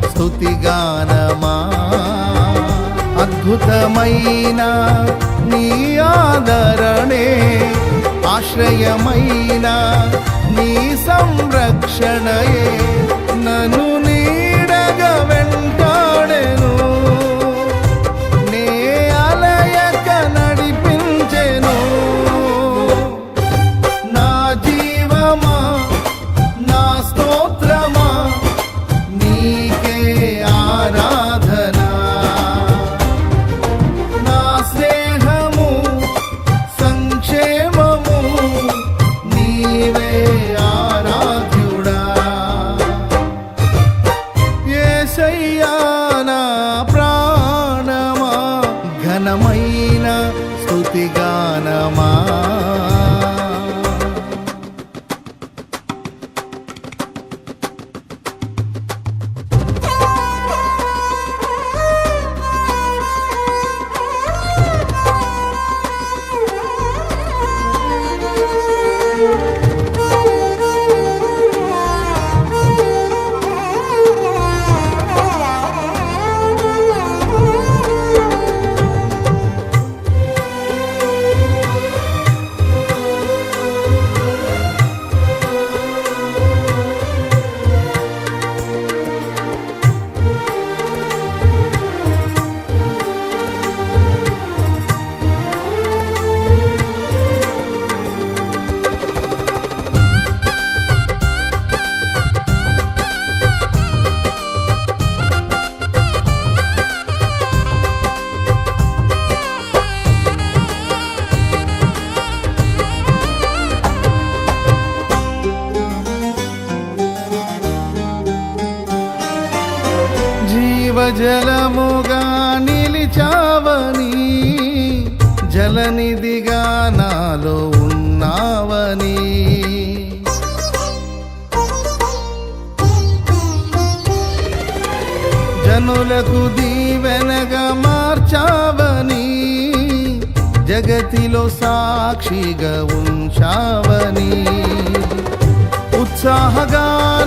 స్తుతిగానమా అద్భుతమైన నీ ఆదరణే ఆశ్రయమైన నీ సంరక్షణయే నన్ను నీడగా వెంటాడెను నే అలయక నడిపించెను నా జీవమా నా స్తోత్రమా నీకే ఆరాధన నా స్నేహము సంక్షేమము నీవే ఆరాధ్యుడా యేసయ్యా నా ప్రాణమా ఘనమైన స్తుతిగానమా జీవజలముగా నిలిచావని జలనిధిగా నాలో ఉన్నావని జనులకు దీవెనగా మార్చావని జగతిలో సాక్షిగా ఉంచావని ఉత్సాహగానములెన్నెన్నో